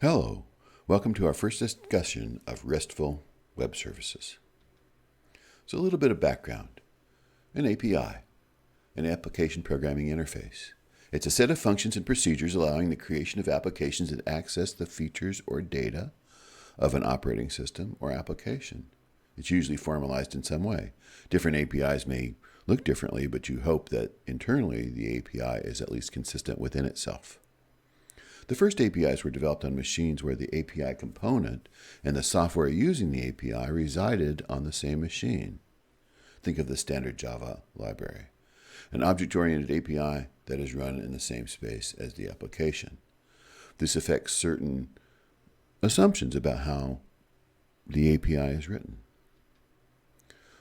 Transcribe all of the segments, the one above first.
Hello, welcome to our first discussion of RESTful web services. So a little bit of background. An API, an application programming interface. It's a set of functions and procedures allowing the creation of applications that access the features or data of an operating system or application. It's usually formalized in some way. Different APIs may look differently, but you hope that internally the API is at least consistent within itself. The first APIs were developed on machines where the API component and the software using the API resided on the same machine. Think of the standard Java library, an object-oriented API that is run in the same space as the application. This affects certain assumptions about how the API is written.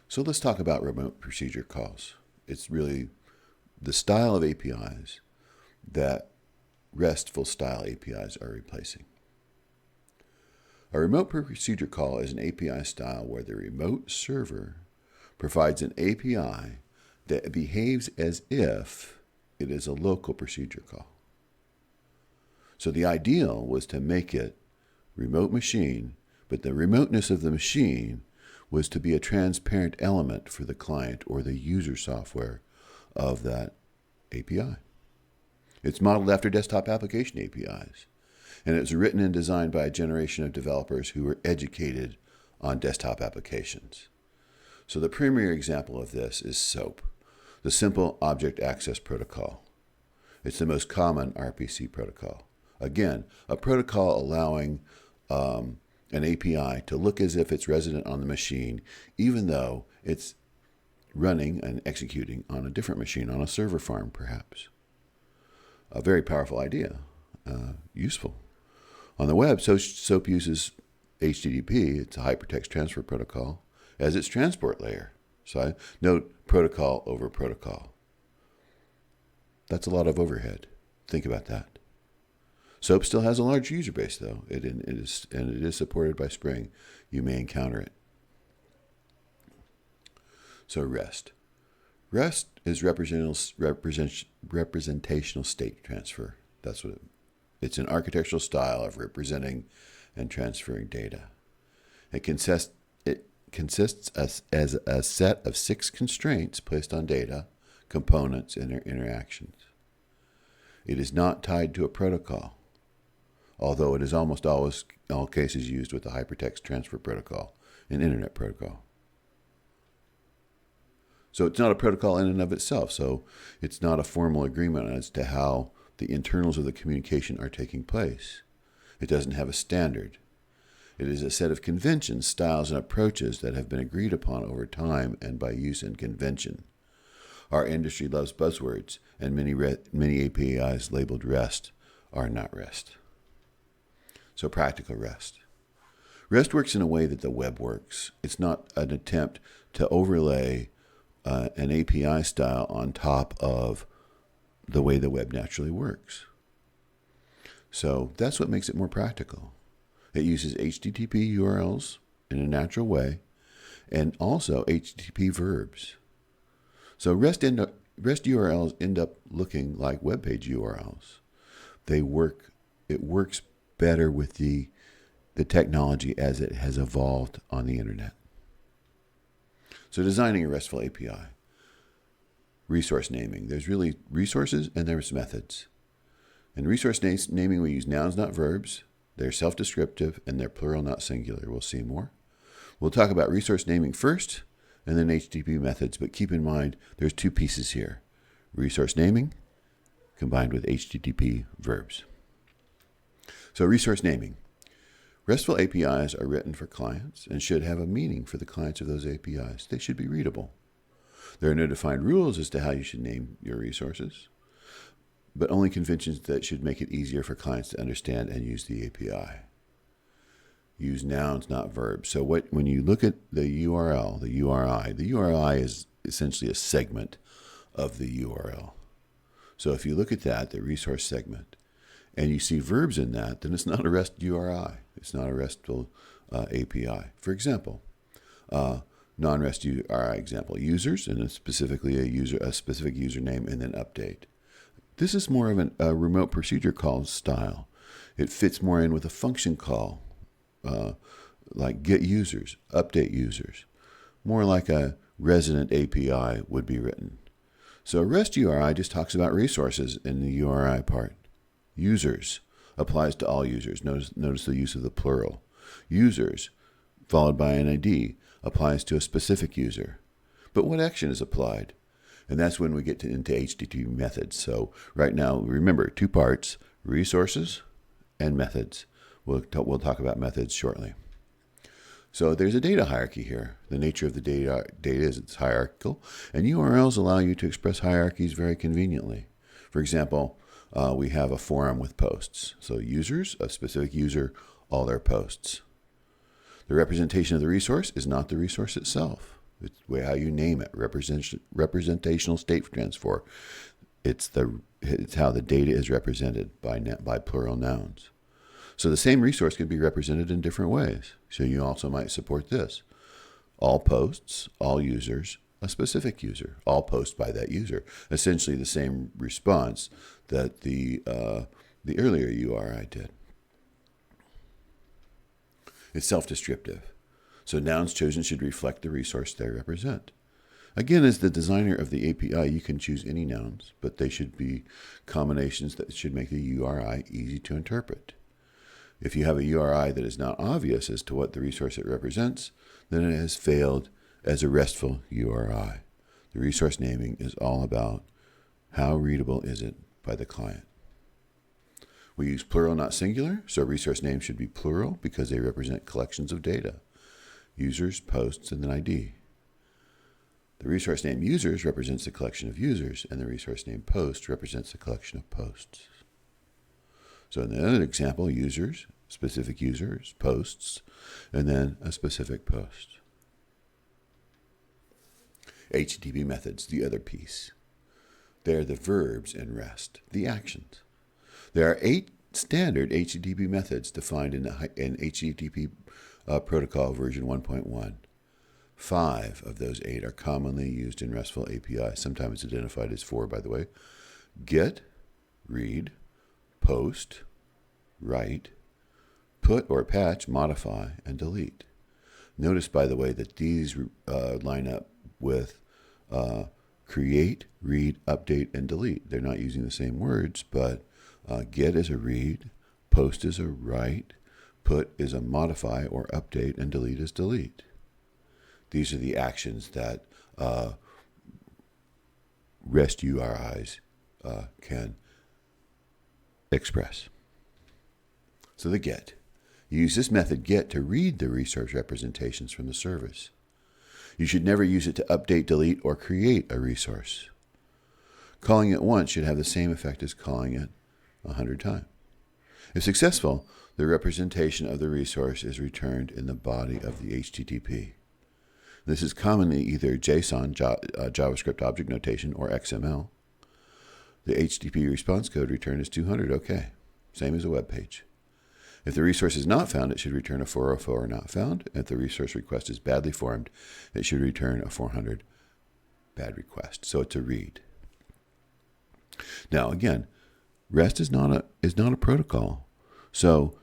So let's talk about remote procedure calls. It's really the style of APIs that RESTful style APIs are replacing. A remote procedure call is an API style where the remote server provides an API that behaves as if it is a local procedure call. So the ideal was to make it remote machine, but the remoteness of the machine was to be a transparent element for the client or the user software of that API. It's modeled after desktop application APIs, and it was written and designed by a generation of developers who were educated on desktop applications. So the primary example of this is SOAP, the Simple Object Access Protocol. It's the most common RPC protocol. Again, a protocol allowing an API to look as if it's resident on the machine, even though it's running and executing on a different machine, on a server farm perhaps. A very powerful idea, useful. On the web, SOAP uses HTTP, it's a hypertext transfer protocol, as its transport layer. So note protocol over protocol. That's a lot of overhead. Think about that. SOAP still has a large user base, though. It is supported by Spring. You may encounter it. So REST. REST is representational state transfer. That's what it's an architectural style of representing and transferring data. It consists as a set of 6 constraints placed on data, components, and their interactions. It is not tied to a protocol, although it is almost always, in all cases, used with the hypertext transfer protocol, an internet protocol. So it's not a protocol in and of itself. So it's not a formal agreement as to how the internals of the communication are taking place. It doesn't have a standard. It is a set of conventions, styles, and approaches that have been agreed upon over time and by use and convention. Our industry loves buzzwords, and many APIs labeled REST are not REST. So practical REST. REST works in a way that the web works. It's not an attempt to overlay an API style on top of the way the web naturally works. So that's what makes it more practical. It uses HTTP URLs in a natural way and also HTTP verbs. So REST URLs end up looking like web page URLs. It works better with the technology as it has evolved on the internet. So designing a RESTful API. Resource naming. There's really resources and there's methods. In resource naming, we use nouns, not verbs. They're self-descriptive and they're plural, not singular. We'll see more. We'll talk about resource naming first and then HTTP methods, but keep in mind there's 2 pieces here. Resource naming combined with HTTP verbs. So resource naming. RESTful APIs are written for clients and should have a meaning for the clients of those APIs. They should be readable. There are no defined rules as to how you should name your resources, but only conventions that should make it easier for clients to understand and use the API. Use nouns, not verbs. So when you look at the URL, the URI is essentially a segment of the URL. So if you look at that, the resource segment, and you see verbs in that, then it's not a REST URI. It's not a RESTful API. For example, non-REST URI example, users, and specifically a specific username, and then update. This is more of a remote procedure call style. It fits more in with a function call, like get users, update users, more like a resident API would be written. So REST URI just talks about resources in the URI part. Users applies to all users. Notice the use of the plural. Users, followed by an ID, applies to a specific user. But what action is applied? And that's when we get into HTTP methods. So right now, remember, two parts, resources and methods. We'll talk about methods shortly. So there's a data hierarchy here. The nature of the data is it's hierarchical, and URLs allow you to express hierarchies very conveniently. For example, we have a forum with posts. So users, a specific user, all their posts. The representation of the resource is not the resource itself. It's how you name it, representational state transfer. It's how the data is represented by plural nouns. So the same resource can be represented in different ways. So you also might support this. All posts, all users, a specific user, all posts by that user. Essentially the same response that the earlier URI did. It's self-descriptive. So nouns chosen should reflect the resource they represent. Again, as the designer of the API, you can choose any nouns, but they should be combinations that should make the URI easy to interpret. If you have a URI that is not obvious as to what the resource it represents, then it has failed as a RESTful URI. The resource naming is all about how readable is it by the client. We use plural, not singular, so resource names should be plural because they represent collections of data. Users, posts, and an ID. The resource name users represents the collection of users, and the resource name post represents the collection of posts. So in the other example, users, specific users, posts, and then a specific post. HTTP methods, the other piece. They're the verbs in REST, the actions. There are 8 standard HTTP methods defined in HTTP protocol version 1.1. 5 of those 8 are commonly used in RESTful API, sometimes identified as 4, by the way. Get, read, post, write, put or patch, modify, and delete. Notice, by the way, that these line up with create, read, update, and delete. They're not using the same words, but get is a read, post is a write, put is a modify or update, and delete is delete. These are the actions that REST URIs can express. So the get. You use this method get to read the resource representations from the service. You should never use it to update, delete, or create a resource. Calling it once should have the same effect as calling it 100 times. If successful, the representation of the resource is returned in the body of the HTTP. This is commonly either JSON, JavaScript object notation, or XML. The HTTP response code return is 200 OK, same as a web page. If the resource is not found, it should return a 404 not found. If the resource request is badly formed, it should return a 400 bad request. So it's a read. Now again, REST is not a protocol. So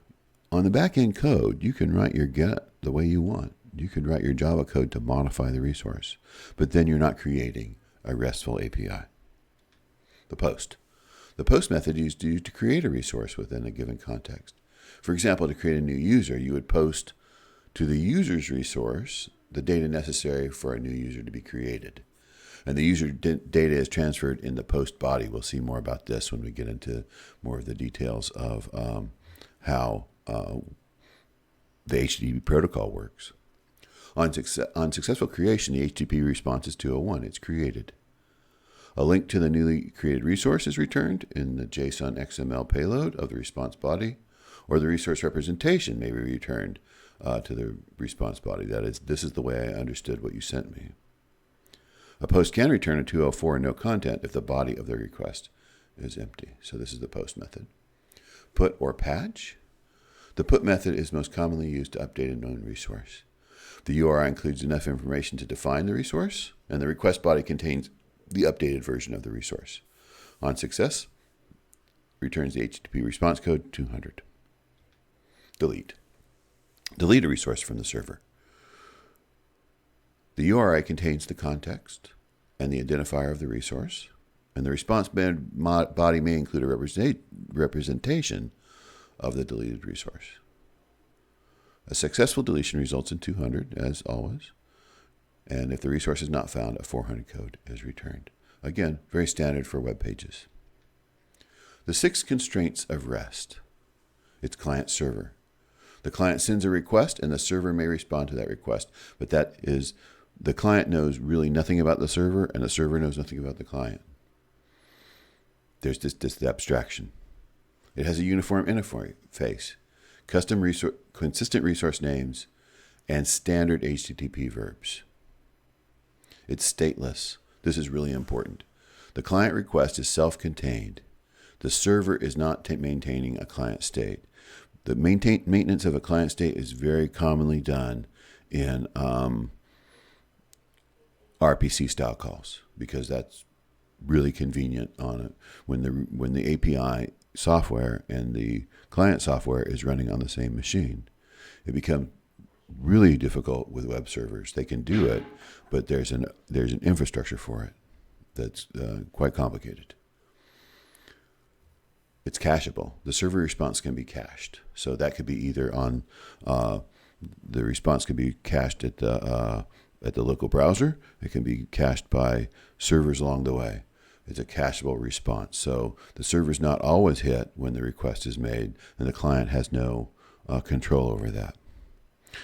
on the back-end code, you can write your get the way you want. You can write your Java code to modify the resource, but then you're not creating a RESTful API. The post. The post method is used to create a resource within a given context. For example, to create a new user, you would post to the user's resource the data necessary for a new user to be created. And the user data is transferred in the post body. We'll see more about this when we get into more of the details of how the HTTP protocol works. On successful creation, the HTTP response is 201. It's created. A link to the newly created resource is returned in the JSON XML payload of the response body, or the resource representation may be returned to the response body. That is, this is the way I understood what you sent me. A post can return a 204 and no content if the body of the request is empty. So this is the post method. Put or patch. The put method is most commonly used to update a known resource. The URI includes enough information to define the resource, and the request body contains the updated version of the resource. On success, returns the HTTP response code 200. delete. Delete a resource from the server. The URI contains the context and the identifier of the resource, and the response body may include a representation of the deleted resource. A successful deletion results in 200, as always, and if the resource is not found, a 400 code is returned. Again, very standard for web pages. The 6 constraints of REST. It's client-server. The client sends a request, and the server may respond to that request, but that is, the client knows really nothing about the server, and the server knows nothing about the client. There's this abstraction. It has a uniform interface, consistent resource names, and standard HTTP verbs. It's stateless. This is really important. The client request is self-contained. The server is not maintaining a client state. The maintenance of a client state is very commonly done in RPC style calls, because that's really convenient on it when the API software and the client software is running on the same machine. It becomes really difficult with web servers. They can do it, but there's an infrastructure for it that's quite complicated. It's cacheable. The server response can be cached, so that could be either on the response can be cached at the local browser. It can be cached by servers along the way. It's a cacheable response. So the server's not always hit when the request is made, and the client has no control over that.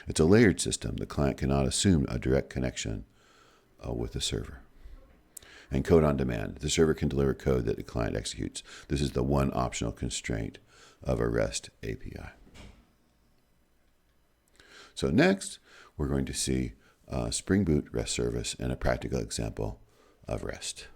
It's a layered system. The client cannot assume a direct connection with the server. And code on demand. The server can deliver code that the client executes. This is the one optional constraint of a REST API. So next, we're going to see Spring Boot REST service and a practical example of REST.